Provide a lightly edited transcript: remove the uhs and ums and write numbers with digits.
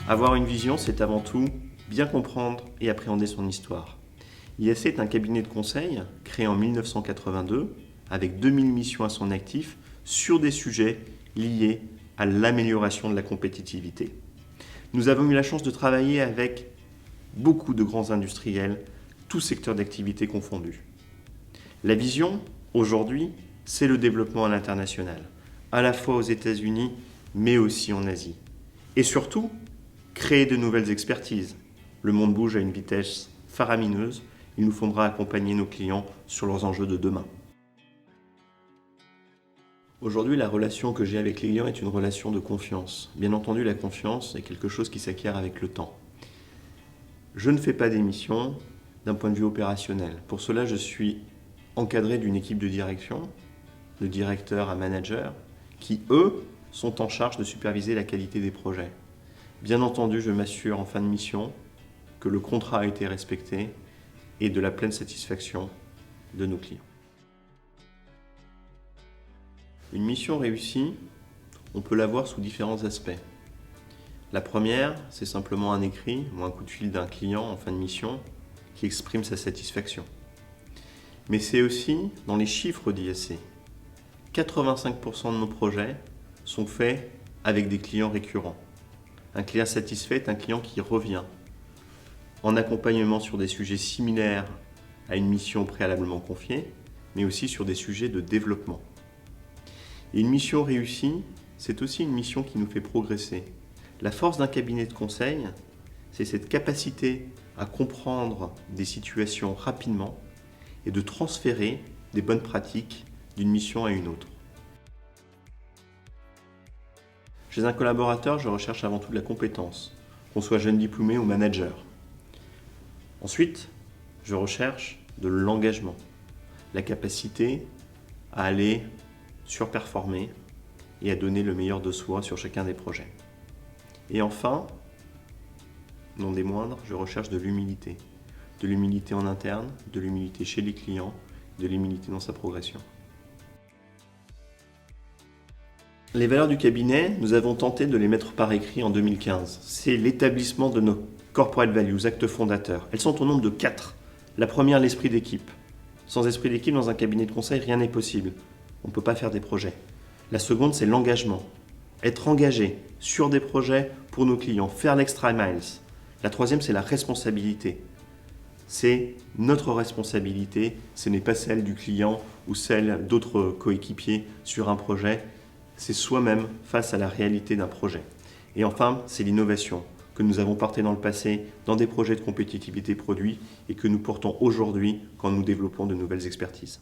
Avoir une vision, c'est avant tout bien comprendre et appréhender son histoire. IAC est un cabinet de conseil créé en 1982 avec 2000 missions à son actif sur des sujets liés à l'amélioration de la compétitivité. Nous avons eu la chance de travailler avec beaucoup de grands industriels, tous secteurs d'activité confondus. La vision, aujourd'hui, c'est le développement à l'international, à la fois aux États-Unis, mais aussi en Asie. Et surtout, créer de nouvelles expertises. Le monde bouge à une vitesse faramineuse. Il nous faudra accompagner nos clients sur leurs enjeux de demain. Aujourd'hui, la relation que j'ai avec les clients est une relation de confiance. Bien entendu, la confiance est quelque chose qui s'acquiert avec le temps. Je ne fais pas d'émission d'un point de vue opérationnel. Pour cela, je suis encadré d'une équipe de direction, de directeurs à managers, qui, eux, sont en charge de superviser la qualité des projets. Bien entendu, je m'assure en fin de mission que le contrat a été respecté et de la pleine satisfaction de nos clients. Une mission réussie, on peut la voir sous différents aspects. La première, c'est simplement un écrit ou un coup de fil d'un client en fin de mission qui exprime sa satisfaction. Mais c'est aussi dans les chiffres d'IAC. 85% de nos projets sont faits avec des clients récurrents. Un client satisfait est un client qui revient en accompagnement sur des sujets similaires à une mission préalablement confiée, mais aussi sur des sujets de développement. Et une mission réussie, c'est aussi une mission qui nous fait progresser. La force d'un cabinet de conseil, c'est cette capacité à comprendre des situations rapidement et de transférer des bonnes pratiques d'une mission à une autre. Chez un collaborateur, je recherche avant tout de la compétence, qu'on soit jeune diplômé ou manager. Ensuite, je recherche de l'engagement, la capacité à aller surperformer et à donner le meilleur de soi sur chacun des projets. Et enfin, non des moindres, je recherche de l'humilité. De l'humilité en interne, de l'humilité chez les clients, de l'humilité dans sa progression. Les valeurs du cabinet, nous avons tenté de les mettre par écrit en 2015. C'est l'établissement de nos corporate values, actes fondateurs. Elles sont au nombre de 4. La première, l'esprit d'équipe. Sans esprit d'équipe, dans un cabinet de conseil, rien n'est possible. On ne peut pas faire des projets. La seconde, c'est l'engagement. Être engagé sur des projets pour nos clients, faire l'extra miles. La troisième, c'est la responsabilité. C'est notre responsabilité, ce n'est pas celle du client ou celle d'autres coéquipiers sur un projet. C'est soi-même face à la réalité d'un projet. Et enfin, c'est l'innovation que nous avons portée dans le passé dans des projets de compétitivité produits et que nous portons aujourd'hui quand nous développons de nouvelles expertises.